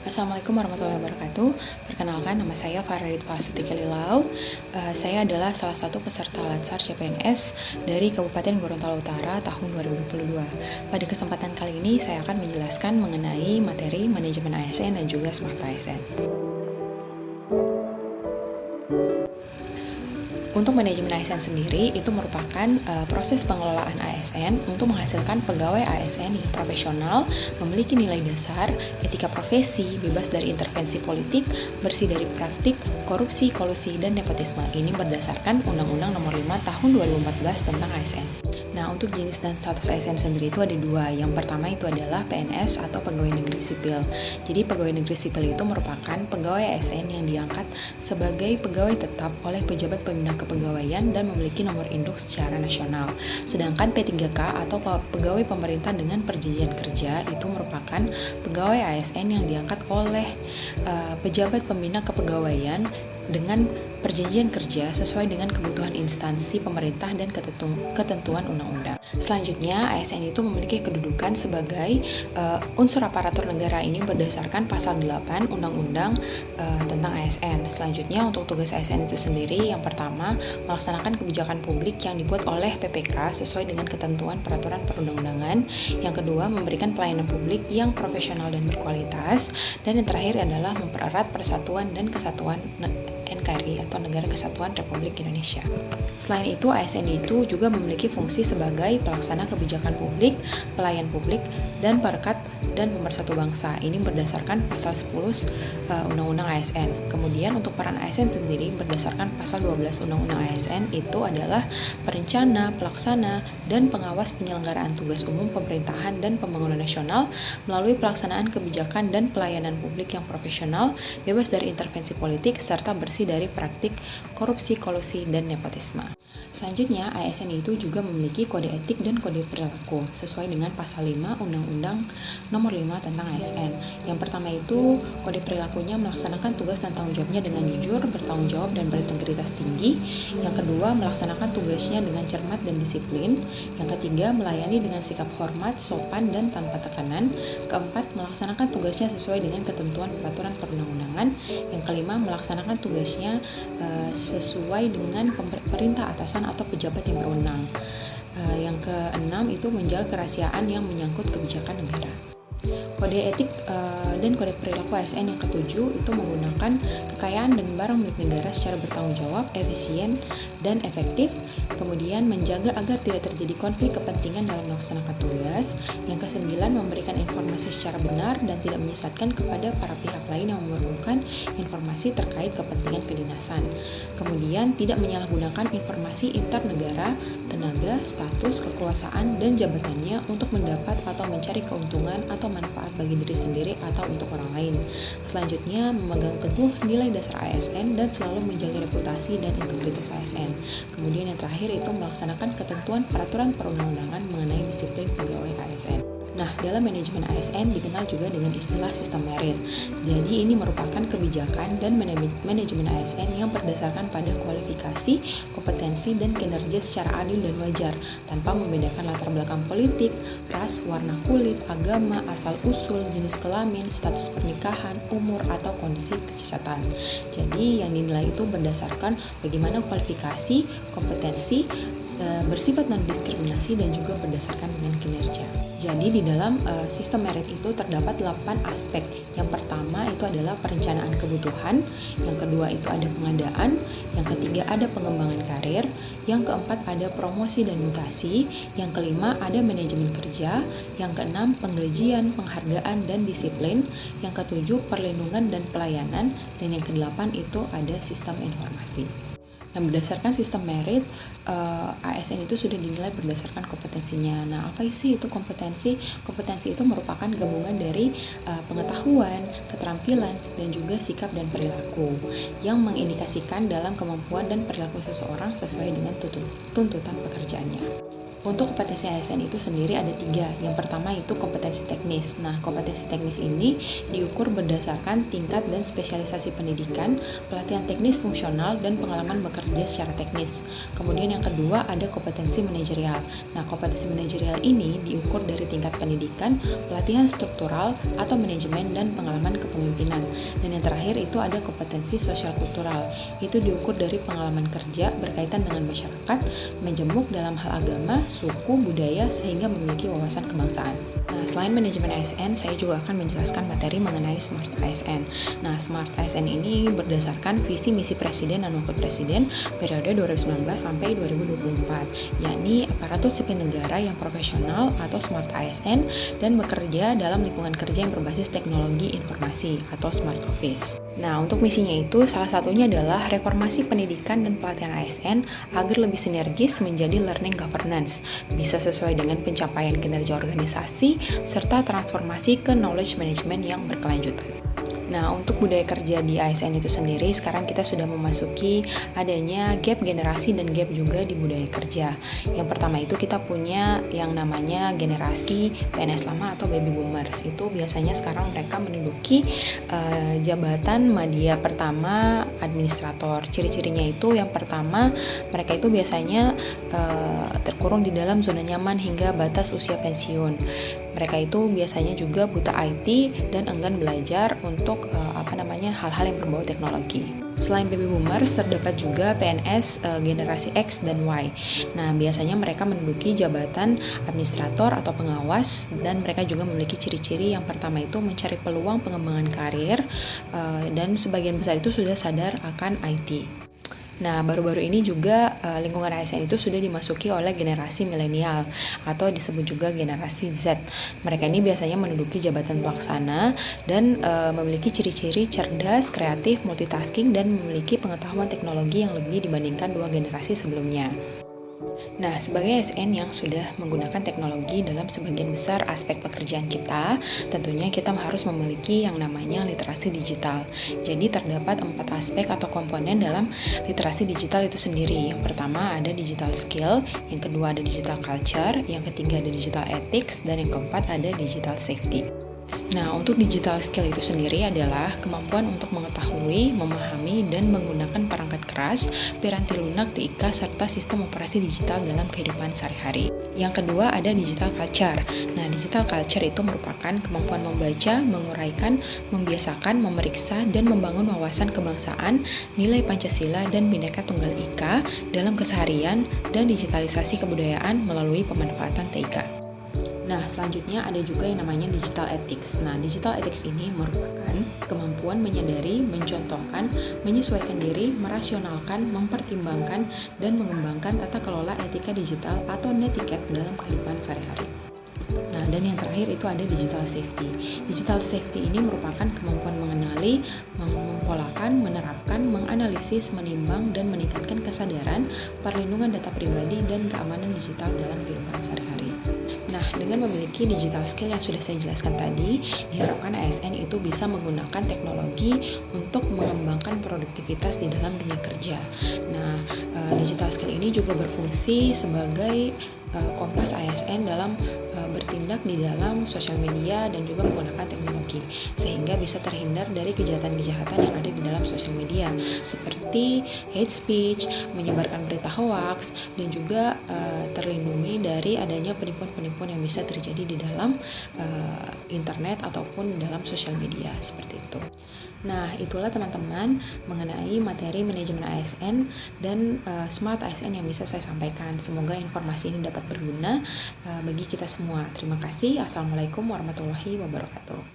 Assalamualaikum warahmatullahi wabarakatuh. Perkenalkan, nama saya Farid Fasuti Kalilau. Saya adalah salah satu peserta Latsar CPNS dari Kabupaten Gorontalo Utara tahun 2022. Pada kesempatan kali ini saya akan menjelaskan mengenai materi manajemen ASN dan juga Smart ASN. Untuk manajemen ASN sendiri itu merupakan proses pengelolaan ASN untuk menghasilkan pegawai ASN yang profesional, memiliki nilai dasar, etika profesi, bebas dari intervensi politik, bersih dari praktik, korupsi, kolusi, dan nepotisme. Ini berdasarkan Undang-Undang Nomor 5 Tahun 2014 tentang ASN. Nah, untuk jenis dan status ASN sendiri itu ada dua. Yang pertama itu adalah PNS atau pegawai negeri sipil. Jadi pegawai negeri sipil itu merupakan pegawai ASN yang diangkat sebagai pegawai tetap oleh pejabat pembina kepegawaian dan memiliki nomor induk secara nasional. Sedangkan P3K atau pegawai pemerintah dengan perjanjian kerja itu merupakan pegawai ASN yang diangkat oleh pejabat pembina kepegawaian dengan perjanjian kerja sesuai dengan kebutuhan instansi pemerintah dan ketentuan undang-undang. Selanjutnya, ASN itu memiliki kedudukan sebagai unsur aparatur negara ini berdasarkan pasal 8 Undang-Undang tentang ASN. Selanjutnya, untuk tugas ASN itu sendiri, yang pertama, melaksanakan kebijakan publik yang dibuat oleh PPK sesuai dengan ketentuan peraturan perundang-undangan. Yang kedua, memberikan pelayanan publik yang profesional dan berkualitas. Dan yang terakhir adalah mempererat persatuan dan kesatuan NKRI atau Negara Kesatuan Republik Indonesia. Selain itu, ASN itu juga memiliki fungsi sebagai pelaksana kebijakan publik, pelayan publik, dan perekat dan pemersatu bangsa. Ini berdasarkan pasal 10 Undang-Undang ASN. Kemudian untuk peran ASN sendiri berdasarkan pasal 12 Undang-Undang ASN itu adalah perencana, pelaksana, dan pengawas penyelenggaraan tugas umum pemerintahan dan pembangunan nasional melalui pelaksanaan kebijakan dan pelayanan publik yang profesional, bebas dari intervensi politik, serta bersih dari praktik korupsi, kolusi, dan nepotisme. Selanjutnya, ASN itu juga memiliki kode etik dan kode perilaku sesuai dengan pasal 5 Undang-Undang Nomor 5 tentang ASN. Yang pertama itu kode perilakunya melaksanakan tugas dan tanggung jawabnya dengan jujur, bertanggung jawab, dan berintegritas tinggi. Yang kedua, melaksanakan tugasnya dengan cermat dan disiplin. Yang ketiga, melayani dengan sikap hormat, sopan, dan tanpa tekanan. Keempat, melaksanakan tugasnya sesuai dengan ketentuan peraturan perundang-undangan. Yang kelima, melaksanakan tugasnya sesuai dengan perintah atasan atau pejabat yang berwenang. Yang keenam itu menjaga kerahasiaan yang menyangkut kebijakan negara. Kode etik dan kode perilaku ASN yang ketujuh itu menggunakan kekayaan dan barang milik negara secara bertanggung jawab, efisien, dan efektif. Kemudian menjaga agar tidak terjadi konflik kepentingan dalam melaksanakan tugas. Yang kesembilan, memberikan informasi secara benar dan tidak menyesatkan kepada para pihak lain yang memerlukan informasi terkait kepentingan kedinasan. Kemudian tidak menyalahgunakan informasi internegara, tenaga, status, kekuasaan, dan jabatannya untuk mendapat atau mencari keuntungan atau manfaat bagi diri sendiri atau untuk orang lain. Selanjutnya, memegang teguh nilai dasar ASN dan selalu menjaga reputasi dan integritas ASN. Kemudian yang terakhir itu melaksanakan ketentuan peraturan perundang-undangan mengenai disiplin pegawai ASN. Nah, dalam manajemen ASN dikenal juga dengan istilah sistem merit. Jadi ini merupakan kebijakan dan manajemen ASN yang berdasarkan pada kualifikasi, kompetensi, dan kinerja secara adil dan wajar, tanpa membedakan latar belakang politik, ras, warna kulit, agama, asal-usul, jenis kelamin, status pernikahan, umur, atau kondisi kecacatan. Jadi yang dinilai itu berdasarkan bagaimana kualifikasi, kompetensi, bersifat non-diskriminasi, dan juga berdasarkan dengan kinerja. Jadi di dalam sistem merit itu terdapat 8 aspek. Yang pertama itu adalah perencanaan kebutuhan, yang kedua itu ada pengadaan, yang ketiga ada pengembangan karir, yang keempat ada promosi dan mutasi, yang kelima ada manajemen kerja, yang keenam penggajian, penghargaan, dan disiplin, yang ketujuh perlindungan dan pelayanan, dan yang kedelapan itu ada sistem informasi. Nah, berdasarkan sistem merit, ASN itu sudah dinilai berdasarkan kompetensinya. Nah, apa sih itu kompetensi? Kompetensi itu merupakan gabungan dari pengetahuan, keterampilan, dan juga sikap dan perilaku yang mengindikasikan dalam kemampuan dan perilaku seseorang sesuai dengan tuntutan pekerjaannya. Untuk kompetensi ASN itu sendiri ada 3. Yang pertama itu kompetensi teknis. Nah, kompetensi teknis ini diukur berdasarkan tingkat dan spesialisasi pendidikan, pelatihan teknis fungsional, dan pengalaman bekerja secara teknis. Kemudian yang kedua ada kompetensi manajerial. Nah, kompetensi manajerial ini diukur dari tingkat pendidikan, pelatihan struktural atau manajemen, dan pengalaman kepemimpinan. Dan yang terakhir itu ada kompetensi sosial kultural. Itu diukur dari pengalaman kerja berkaitan dengan masyarakat, menjemuk dalam hal agama, suku, budaya, sehingga memiliki wawasan kebangsaan. Nah, selain manajemen ASN, saya juga akan menjelaskan materi mengenai Smart ASN. Nah, Smart ASN ini berdasarkan visi misi Presiden dan Wakil Presiden periode 2019 sampai 2024, yakni aparatur sipil negara yang profesional atau Smart ASN dan bekerja dalam lingkungan kerja yang berbasis teknologi informasi atau Smart Office. Nah, untuk misinya itu salah satunya adalah reformasi pendidikan dan pelatihan ASN agar lebih sinergis menjadi learning governance, bisa sesuai dengan pencapaian kinerja organisasi, serta transformasi ke knowledge management yang berkelanjutan. Nah, untuk budaya kerja di ASN itu sendiri, sekarang kita sudah memasuki adanya gap generasi dan gap juga di budaya kerja. Yang pertama itu kita punya yang namanya generasi PNS lama atau baby boomers. Itu biasanya sekarang mereka menduduki jabatan media pertama administrator. Ciri-cirinya itu yang pertama, mereka itu biasanya terkurung di dalam zona nyaman hingga batas usia pensiun. Mereka itu biasanya juga buta IT dan enggan belajar untuk hal-hal yang berbau teknologi. Selain baby boomers, terdapat juga PNS generasi X dan Y. Nah, biasanya mereka menduduki jabatan administrator atau pengawas, dan mereka juga memiliki ciri-ciri yang pertama itu mencari peluang pengembangan karir, dan sebagian besar itu sudah sadar akan IT. Nah, baru-baru ini juga lingkungan ASN itu sudah dimasuki oleh generasi milenial atau disebut juga generasi Z. Mereka ini biasanya menduduki jabatan pelaksana dan memiliki ciri-ciri cerdas, kreatif, multitasking, dan memiliki pengetahuan teknologi yang lebih dibandingkan dua generasi sebelumnya. Nah, sebagai ASN yang sudah menggunakan teknologi dalam sebagian besar aspek pekerjaan kita, tentunya kita harus memiliki yang namanya literasi digital. Jadi terdapat 4 aspek atau komponen dalam literasi digital itu sendiri. Yang pertama ada digital skill, yang kedua ada digital culture, yang ketiga ada digital ethics, dan yang keempat ada digital safety. Nah, untuk digital skill itu sendiri adalah kemampuan untuk mengetahui, memahami, dan menggunakan perangkat keras, piranti lunak, TIK, serta sistem operasi digital dalam kehidupan sehari-hari. Yang kedua ada digital culture. Nah, digital culture itu merupakan kemampuan membaca, menguraikan, membiasakan, memeriksa, dan membangun wawasan kebangsaan, nilai Pancasila, dan Bhinneka Tunggal Ika dalam keseharian dan digitalisasi kebudayaan melalui pemanfaatan TIK. Nah, selanjutnya ada juga yang namanya digital ethics. Nah, digital ethics ini merupakan kemampuan menyadari, mencontohkan, menyesuaikan diri, merasionalkan, mempertimbangkan, dan mengembangkan tata kelola etika digital atau netiquette dalam kehidupan sehari-hari. Nah, dan yang terakhir itu ada digital safety. Digital safety ini merupakan kemampuan mengenali, mempolakan, menerapkan, menganalisis, menimbang, dan meningkatkan kesadaran, perlindungan data pribadi, dan keamanan digital dalam kehidupan sehari-hari. Nah, dengan memiliki digital skill yang sudah saya jelaskan tadi, diharapkan ASN itu bisa menggunakan teknologi untuk mengembangkan produktivitas di dalam dunia kerja. Nah, digital skill ini juga berfungsi sebagai kompas ASN dalam bertindak di dalam sosial media dan juga menggunakan teknologi, sehingga bisa terhindar dari kejahatan-kejahatan yang ada di dalam sosial media seperti hate speech, menyebarkan berita hoax, dan juga terlindungi dari adanya penipuan-penipuan yang bisa terjadi di dalam internet ataupun dalam sosial media seperti itu. Nah, itulah teman-teman mengenai materi manajemen ASN dan Smart ASN yang bisa saya sampaikan. Semoga informasi ini dapat berguna bagi kita semua. Terima kasih. Assalamualaikum warahmatullahi wabarakatuh.